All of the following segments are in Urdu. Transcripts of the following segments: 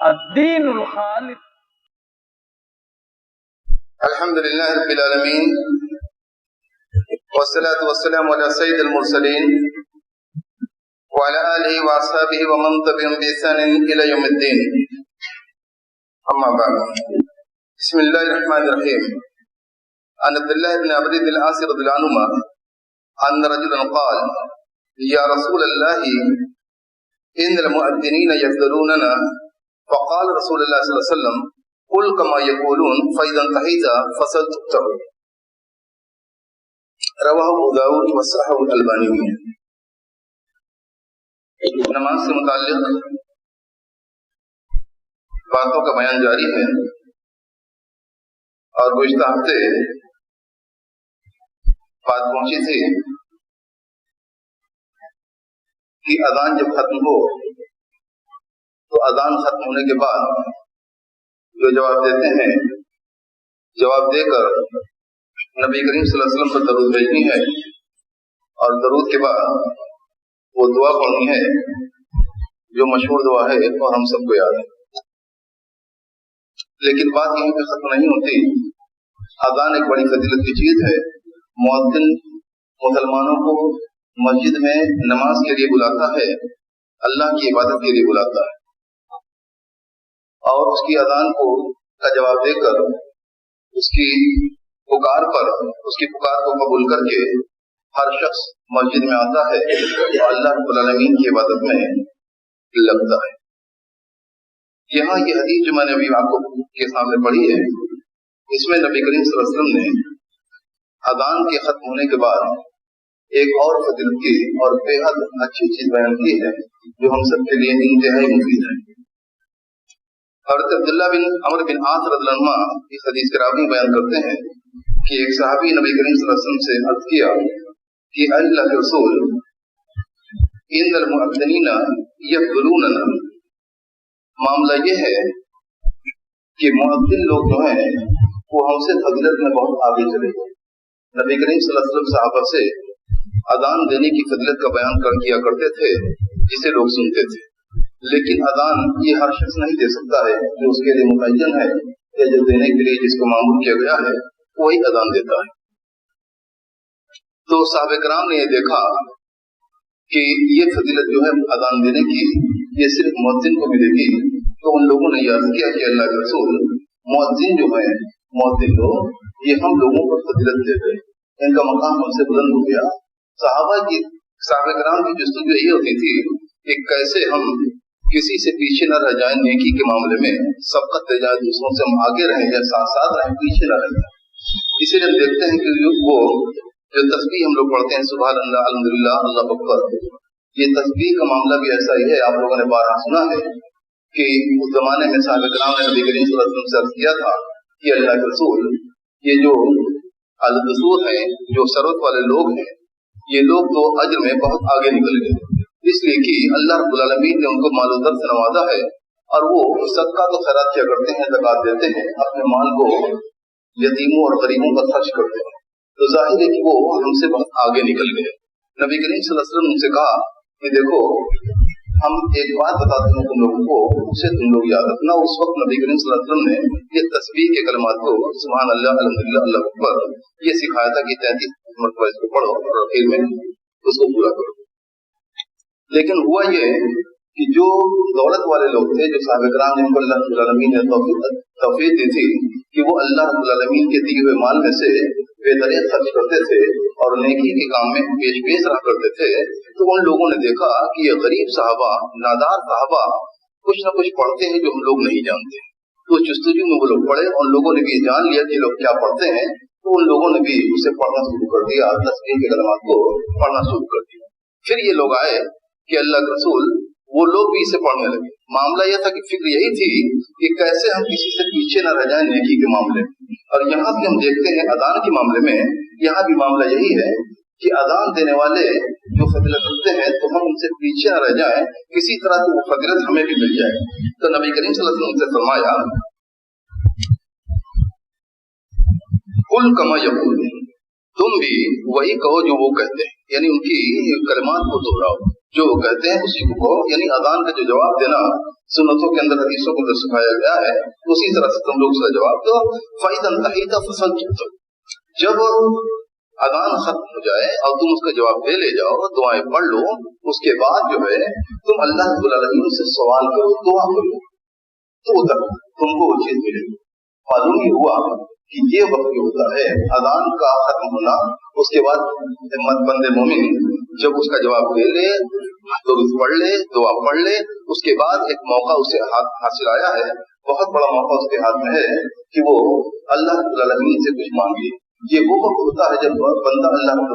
الدين الخالص. الحمد لله رب العالمين والصلاة والسلام على سيد المرسلين وعلى آله وأصحابه ومن تبعهم بإحسان إلى يوم الدين. أما بعد، بسم الله الرحمن الرحيم. عن عبد الله بن عمرو بن العاص رضي الله عنهما أن رجلا قال: يا رسول الله إن المؤذنين يفضلوننا. فقال رسول الله صلى الله عليه وسلم: قل كما يقولون فإذا انتهيت فصلت. رواہ ابو داؤد وصححہ الالبانی. نماز سے متعلق باتوں کا بیان جاری ہے، اور گزشتہ ہفتے بات پہنچی تھی کہ اذان جب ختم ہو تو اذان ختم ہونے کے بعد جو جواب دیتے ہیں، جواب دے کر نبی کریم صلی اللہ علیہ وسلم پر درود بھیجنی ہے، اور درود کے بعد وہ دعا پڑھنی ہے جو مشہور دعا ہے اور ہم سب کو یاد ہے. لیکن بات یہیں پہ ختم نہیں ہوتی. اذان ایک بڑی فضیلت کی چیز ہے. مؤذن مسلمانوں کو مسجد میں نماز کے لیے بلاتا ہے، اللہ کی عبادت کے لیے بلاتا ہے، اور اس کی اذان کا جواب دے کر اس کی پکار کو قبول کر کے ہر شخص مسجد میں آتا ہے اور اللہ رب العالمین کی عبادت میں لگتا ہے. یہاں یہ حدیث جو میں نے ابھی آپ کو کے سامنے پڑھی ہے، اس میں نبی کریم صلی اللہ علیہ وسلم نے اذان کے ختم ہونے کے بعد ایک اور فضیلت کی اور بے حد اچھی چیز بیان کی ہے جو ہم سب کے لیے انتہائی مفید ہے. حضرت عبداللہ بن عمرو بن عاص رضی اللہ عنہ اس حدیث کے راوی بیان کرتے ہیں کہ ایک صحابی نبی کریم صلی اللہ علیہ وسلم سے عرض کیا کہ اے اللہ کے رسول، ان المؤذنین یفضلوننا. معاملہ یہ ہے کہ مؤذن لوگ جو ہیں وہ ہم سے فضیلت میں بہت آگے چلے گئے. نبی کریم صلی اللہ علیہ وسلم صحابہ سے اذان دینے کی فضیلت کا بیان کیا کرتے تھے جسے لوگ سنتے تھے، لیکن اذان یہ ہر شخص نہیں دے سکتا ہے جو اس کے لیے متعین ہے یا جو دینے کے لیے جس کو معمول کیا گیا ہے وہی اذان دیتا ہے. تو صحابہ کرام نے یہ دیکھا کہ یہ فضیلت جو ہے اذان دینے کی یہ صرف مؤذن کو ملے گی، تو ان لوگوں نے یہ عرض کیا کہ اللہ کے رسول، مؤذن جو ہے، مؤذن لوگ یہ ہم لوگوں کو فضیلت دے گئے، ان کا مقام ہم سے بلند ہو گیا. صحابہ کرام کی جستجو یہی ہوتی تھی کہ کیسے ہم کسی سے پیچھے نہ رہ جائیں، نیکی کے معاملے میں سبقت دے جائیں، دوسروں سے ہم آگے رہیں یا ساتھ ساتھ رہیں، پیچھے نہ رہیں. اسی لیے ہم دیکھتے ہیں کہ وہ جو تسبیح ہم لوگ پڑھتے ہیں، سبحان اللہ، الحمدللہ، اللہ اکبر، یہ تسبیح کا معاملہ بھی ایسا ہی ہے. آپ لوگوں نے بارہا سنا ہے کہ اس زمانے میں صحابہ کرام نے نبی کریم صلی اللہ علیہ وسلم سے عرض کیا تھا کہ اللہ کے رسول، یہ جو الدسور ہیں، جو ثروت والے لوگ ہیں، یہ لوگ تو اجر میں بہت آگے نکل گئے، اس لیے کہ اللہ رب العالمین نے ان کو مال و در سے نوازا ہے، اور وہ صدقہ تو خیرات کیا کرتے ہیں، زکات دیتے ہیں، اپنے مال کو یتیموں اور غریبوں پر خرچ کرتے ہیں. تو ظاہر ہے کہ وہ ہم سے بہت آگے نکل گئے. نبی کریم صلی اللہ علیہ وسلم ان سے کہا کہ دیکھو، ہم ایک بات بتاتے ہیں تم لوگوں کو، اسے تم لوگ یاد رکھنا. اس وقت نبی کریم صلی اللہ علیہ وسلم نے یہ تسبیح کے کلمات کو، سبحان اللہ، الحمدللہ، اللہ اکبر، یہ سکھایا تھا کہ 33 مرتبہ اس کو پڑھو اور آخر میں اس کو پورا کرو. لیکن ہوا یہ کہ جو دولت والے لوگ تھے، جو صحابہ کرام جن کو اللہ رب العالمین نے توفیق دی تھی کہ وہ اللہ رب العالمین کے دیے ہوئے مال میں سے بے دریغ خرچ کرتے تھے اور نیکی کے کام میں پیش رہا کرتے تھے، تو ان لوگوں نے دیکھا کہ یہ غریب صحابہ، نادار صحابہ کچھ نہ کچھ پڑھتے ہیں جو ہم لوگ نہیں جانتے. تو جستجو میں وہ لوگ پڑھے، اور لوگوں نے بھی جان لیا کہ لوگ کیا پڑھتے ہیں، تو ان لوگوں نے بھی اسے پڑھنا شروع کر دیا، تسبیح کے کلمات کو پڑھنا شروع کر دیا. پھر یہ لوگ آئے کہ اللہ کے رسول، وہ لوگ بھی اسے پڑھنے لگے. معاملہ یہ تھا کہ فکر یہی تھی کہ کیسے ہم کسی سے پیچھے نہ رہ جائیں نیکی کے معاملے میں. اور یہاں بھی ہم دیکھتے ہیں اذان کے معاملے میں، یہاں بھی معاملہ یہی ہے کہ اذان دینے والے جو فضیلت رکھتے ہیں تو ہم ان سے پیچھے نہ رہ جائیں، کسی طرح کی وہ فضیلت ہمیں بھی مل جائے. تو نبی کریم صلی اللہ علیہ وسلم سے فرمایا، قل کما یقولون، تم بھی وہی کہو جو وہ کہتے ہیں، یعنی ان کی کلمات کو دہراؤ. جو وہ کہتے ہیں اسی کو کہو. یعنی اذان کا جو جواب دینا سنتوں کے اندر حدیثوں کو جو سکھایا گیا ہے اسی طرح سے تم لوگ اس کا جواب دو. فَإِذَا انْتَهَيْتَ فَصَلِّ. جب اذان ختم ہو جائے اور تم اس کا جواب دے لے جاؤ, دعائیں پڑھ لو, اس کے بعد جو ہے تم اللہ رب العالمین سے سوال کرو, دعا کرو, تو تک تم کو وہ چیز ملے گی. معلوم ہی ہوا کہ یہ وقت جو ہوتا ہے اذان کا ختم ہونا, اس کے بعد بند مومن جب اس کا جواب دے لے تو پڑھ لے, دعا پڑھ لے, اس کے بعد ایک موقع اسے حاصل آیا ہے, بہت بڑا موقع اس کے ہاتھ میں ہے کہ وہ اللہ رب العالمین سے کچھ مانگے. یہ وہ وقت ہوتا ہے جب بندہ اللہ رب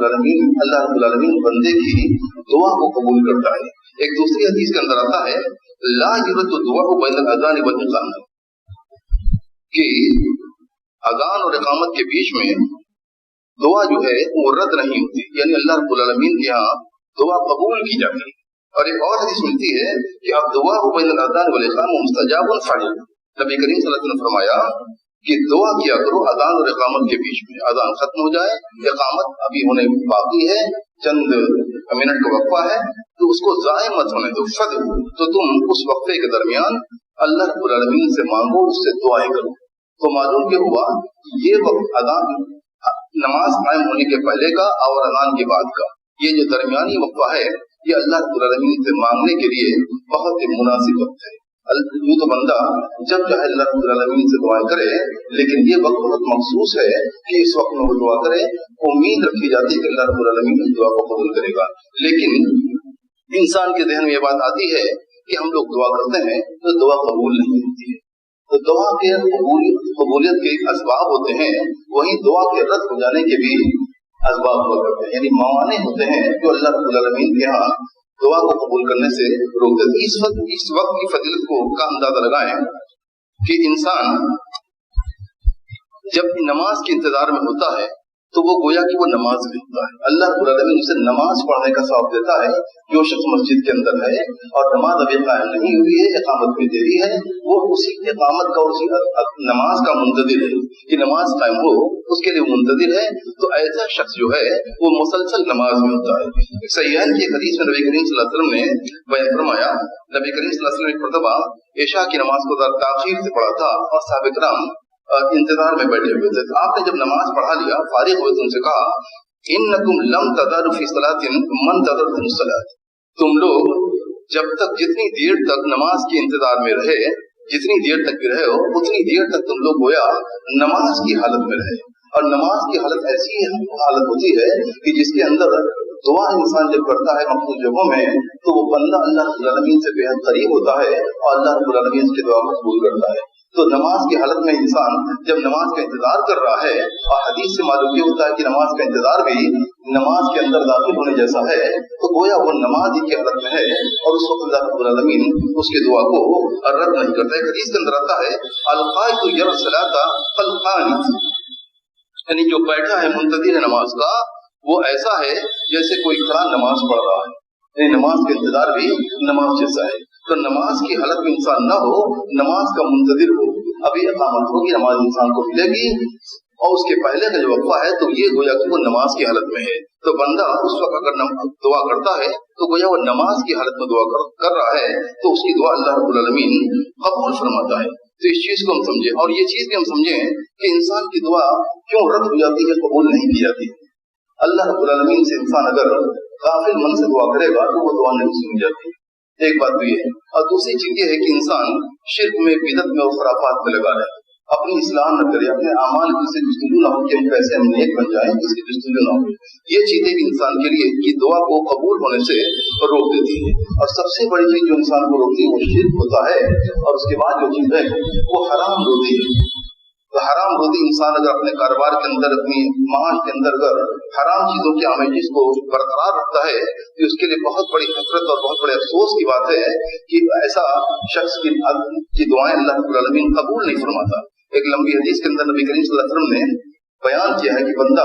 العالمین بندے کی دعا کو قبول کرتا ہے. ایک دوسری حدیث کے اندر آتا ہے لا یرد الدعاء بین الاذان والاقامہ, کہ اذان اور اقامت کے بیچ میں دعا جو ہے وہ رد نہیں ہوتی, یعنی اللہ رب العالمین کے ہاں دعا قبول کی جاتی ہے. اور ایک اور حدیث ملتی ہے کہ اب دعا بین الاذان والاقامہ مستجاب فعل. نبی کریم صلی اللہ علیہ وسلم نے فرمایا کہ دعا کیا کرو اذان اور اقامت کے بیچ میں. اذان ختم ہو جائے, اقامت ابھی ہونے باقی ہے, چند منٹ کا وقفہ ہے, تو اس کو ضائع مت ہونے دو. تو تم اس وقفے کے درمیان اللہ رب العالمین سے مانگو, اس سے دعائیں کرو. تو معلوم یہ ہوا یہ وقت اذان نماز قائم ہونے کے پہلے کا اور اذان کے بعد کا, یہ جو درمیانی وقفہ ہے یہ اللہ رب العالمین سے مانگنے کے لیے بہت ہی مناسب وقت ہے. یوں تو بندہ جب چاہے اللہ رب العالمین سے دعائیں کرے, لیکن یہ وقت بہت مخصوص ہے کہ اس وقت میں وہ دعا کرے. امید رکھی جاتی ہے کہ اللہ رب العالمین اس دعا کو قبول کرے گا. لیکن انسان کے ذہن میں یہ بات آتی ہے کہ ہم لوگ دعا کرتے ہیں تو دعا قبول نہیں ہوتی ہے. تو دعا کے قبولیت کے اسباب ہوتے ہیں, وہیں دعا کے رد ہو جانے کے بھی اسباب ہوا کرتے ہیں, یعنی موانع ہوتے ہیں جو اللہ رب العالمین کے ہاں دعا کو قبول کرنے سے روکتے ہیں. اس وقت کی فضیلت کا اندازہ لگائیں کہ انسان جب نماز کے انتظار میں ہوتا ہے تو وہ گویا کہ وہ نماز میں ہوتا ہے. اللہ رب العالمین اسے نماز پڑھنے کا ثواب دیتا ہے. جو شخص مسجد کے اندر ہے اور نماز ابھی قائم نہیں ہوئی ہے, اقامت میں دیری ہے, وہ اسی اقامت کا اور اسی نماز کا منتظر ہے کہ نماز قائم ہو, اس کے لیے منتظر ہے. تو ایسا شخص جو ہے وہ مسلسل نماز میں ہوتا ہے. صحیحین کی حدیث میں نبی کریم صلی اللہ علیہ وسلم نے بیان فرمایا, نبی کریم صلی اللہ علیہ وسلم نے ایک مرتبہ عشاء کی نماز کو تاخیر سے پڑھا تھا اور صحابہ کرام انتظار میں بیٹھے ہوئے تھے. آپ نے جب نماز پڑھا لیا, فارغ ہوئے, تو ان سے کہا انکم لم تذروا فی صلاۃ من تذرتم الصلاۃ, تم لوگ جب تک جتنی دیر تک نماز کے انتظار میں رہے, جتنی دیر تک بھی رہے ہو اتنی دیر تک تم لوگ گویا نماز کی حالت میں رہے. اور نماز کی حالت ایسی حالت ہوتی ہے کہ جس کے اندر دعا انسان جب کرتا ہے مخصوص جگہوں میں تو وہ بندہ اللہ رب العالمین سے بے حد قریب ہوتا ہے اور اللہ رب العالمین اس کی دعا کو قبول کرتا ہے. تو نماز کی حالت میں انسان جب نماز کا انتظار کر رہا ہے, اور حدیث سے معلوم یہ ہوتا ہے کہ نماز کا انتظار بھی نماز کے اندر داخل ہونے جیسا ہے, تو گویا وہ نماز ہی کی حالت میں ہے اور اس وقت اللہ رب العالمین اس کی دعا کو رد نہیں کرتا. ایک حدیث کے اندر آتا ہے القائد یرى الصلاۃ کالقانت, یعنی جو بیٹھا ہے منتظر نماز کا وہ ایسا ہے جیسے کوئی کھڑا نماز پڑھ رہا ہے, یعنی نماز کا انتظار بھی نماز جیسا ہے. تو نماز کی حالت میں انسان نہ ہو, نماز کا منتظر ہو, ابھی اقامت ہوگی, نماز انسان کو ملے گی, اور اس کے پہلے کا جو وقفہ ہے تو یہ گویا کہ وہ نماز کی حالت میں ہے. تو بندہ اس وقت اگر دعا کرتا ہے تو گویا وہ نماز کی حالت میں دعا کر رہا ہے, تو اس کی دعا اللہ رب العالمین قبول فرماتا ہے. تو اس چیز کو ہم سمجھیں, اور یہ چیز بھی ہم سمجھیں کہ انسان کی دعا کیوں رد ہو جاتی ہے, قبول نہیں کی جاتی. اللہ رب العالمین سے انسان اگر غافل من سے دعا کرے گا تو وہ دعا نہیں سنی جاتی. ایک بات تو یہ ہے, اور دوسری چیز یہ ہے کہ انسان شرک میں, بدعت میں اور خرافات میں لگا رہے, اپنی اصلاح نہ کرے, اپنے اعمال کی سے جستجو نہ ہو کہ ہم کیسے ہم نیک بن جائیں, اس کی جستجو نہ ہو. یہ چیزیں بھی انسان کے لیے یہ دعا کو قبول ہونے سے روک دیتی ہے. اور سب سے بڑی چیز جو انسان کو روکتی ہے وہ شرک ہوتا ہے, اور اس کے بعد جو چیز ہے وہ حرام روزی ہے. تو حرام روزی انسان اگر اپنے کاروبار کے اندر, اپنی معاش کے اندر اگر حرام چیزوں کی آمیزش کو برقرار رکھتا ہے تو اس کے لیے بہت بڑی حسرت اور بہت بڑے افسوس کی بات ہے کہ ایسا شخص کی دعائیں اللہ رب العالمین قبول نہیں فرماتا. ایک لمبی حدیث کے اندر نبی کریم صلی اللہ علیہ وسلم نے بیان کیا ہے کہ بندہ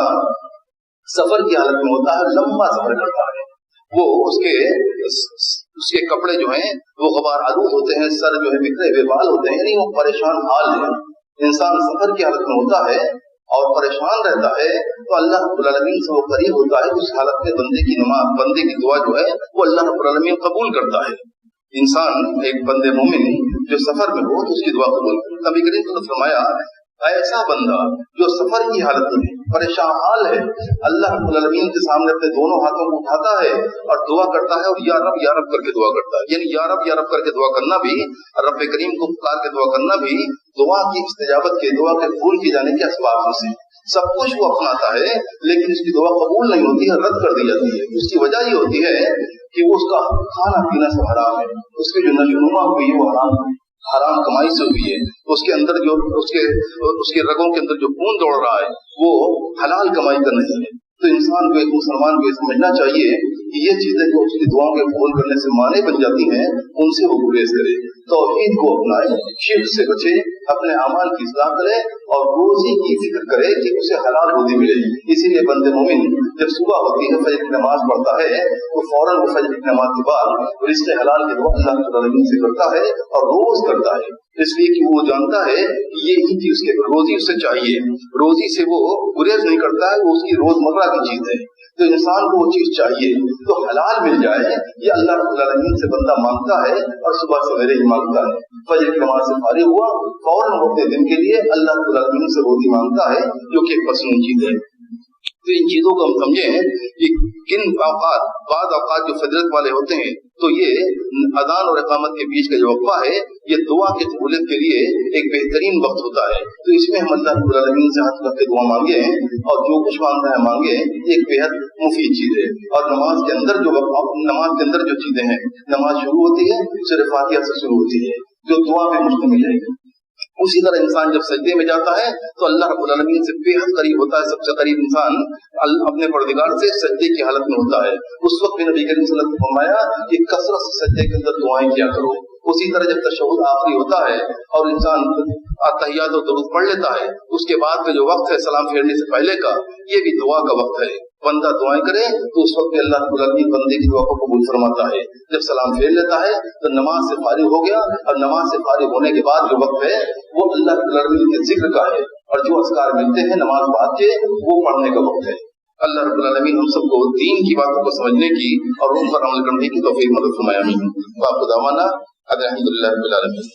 سفر کی حالت میں ہوتا ہے, لمبا سفر کرتا ہے, وہ اس کے کپڑے جو ہیں وہ غبار آلود ہوتے ہیں, سر جو ہے بکھرے ہوئے بال ہوتے ہیں, یعنی وہ پریشان حال ہے. انسان سفر کی حالت میں ہوتا ہے اور پریشان رہتا ہے تو اللہ رب العالمین سے وہ قریب ہوتا ہے. اس حالت میں بندے کی نماز، بندے کی دعا جو ہے وہ اللہ رب العالمین قبول کرتا ہے. انسان ایک بندے مومن جو سفر میں ہو تو اس کی دعا قبول کرتا ہے. نبی کریم نے فرمایا ایسا بندہ جو سفر کی حالت میں پریشان حال ہے، اللہ رب العالمین کے سامنے اپنے دونوں ہاتھوں کو اٹھاتا ہے اور دعا کرتا ہے، اور یا رب کر کے دعا کرتا ہے. یعنی یا رب کر کے دعا کرنا بھی، رب کریم کو پکار کے دعا کرنا بھی دعا کی استجابت کے، دعا کے قبول کیے جانے کے اسباب میں سے. سب کچھ وہ اپناتا ہے لیکن اس کی دعا قبول نہیں ہوتی ہے، رد کر دی جاتی ہے. اس کی وجہ یہ ہوتی ہے کہ وہ اس کا کھانا پینا سب حرام ہے، اس کی جو نشوونما ہوئی ہے وہ حرام کمائی سے ہوئی ہے، اس کے اندر جو اس کے رگوں کے اندر جو خون دوڑ رہا ہے وہ حلال کمائی کا نہیں ہے. تو انسان کو، ایک مسلمان کو یہ سمجھنا چاہیے کہ یہ چیزیں جو اس کی دعاؤں کے قبول کرنے سے مانے بن جاتی ہیں ان سے وہ گریز کرے، توحید کو اپنائے، شرک سے بچے، اپنے اعمال کی اصلاح کرے اور روزی کی فکر کرے کہ اسے حلال روزی ملے. اسی لیے بندے مومن جب صبح ہوتی ہے فجر کی نماز پڑھتا ہے تو فوراً وہ فجر کی نماز کے بعد رزق حلال کے دعا اللہ تعالیٰ سے کرتا ہے اور روز کرتا ہے، اس لیے کہ وہ جانتا ہے کہ یہ ہی چیز کے روزی اسے چاہیے. روزی سے وہ گریز نہیں کرتا ہے، وہ اس کی روزمرہ کی چیز ہے. تو انسان کو وہ چیز چاہیے تو حلال مل جائے، یہ اللہ رب العالمین سے بندہ مانگتا ہے اور صبح سویرے ہی مانگتا ہے. فجر کی نماز سے فارغ ہوا فوراً اپنے دن کے لیے اللہ رب العالمین سے روزی مانگتا ہے جو کہ ایک مصنوعی چیز ہے. تو ان چیزوں کو ہم سمجھیں کہ کن اوقات، بعض اوقات جو فضیلت والے ہوتے ہیں تو یہ اذان اور اقامت کے بیچ کا جو وقفہ ہے یہ دعا کی قبولیت کے لیے ایک بہترین وقت ہوتا ہے. تو اس میں ہم اللہ رب العالمین سے ہاتھ رکھ کے دعا مانگے اور جو کچھ مانگنا ہے مانگے، ایک بےحد مفید چیز ہے. اور نماز کے اندر جو چیزیں ہیں، نماز شروع ہوتی ہے سورہ فاتحہ سے شروع ہوتی ہے جو دعا پہ مشتمل ہے. اسی طرح انسان جب سجدے میں جاتا ہے تو اللہ رب العالمین سے بے حد قریب ہوتا ہے. سب سے قریب انسان اپنے پروردگار سے سجدے کی حالت میں ہوتا ہے. اس وقت بھی نبی کریم صلی اللہ علیہ وسلم نے فرمایا کہ کثرت سے سجدے کے اندر دعائیں کیا کرو. اسی طرح جب تشہد آخری ہوتا ہے اور انسان تحیات و درود پڑھ لیتا ہے، اس کے بعد کا جو وقت ہے سلام پھیرنے سے پہلے کا، یہ بھی دعا کا وقت ہے. بندہ دعائیں کرے تو اس وقت اللہ رب العالمین بندے کی دعا کو قبول فرماتا ہے. جب سلام پھیر لیتا ہے تو نماز سے فارغ ہو گیا، اور نماز سے فارغ ہونے کے بعد جو وقت ہے وہ اللہ رب العالمین کے ذکر کا ہے، اور جو اذکار ملتے ہیں نماز بعد کے وہ پڑھنے کا وقت ہے. اللہ رب العالمین ہم سب کو دین کی باتوں کو سمجھنے کی اور ان پر عمل کرنے کی توفیق مدد فرمائے. آمین. وآخر دعوانا الحمدللہ رب العالمین.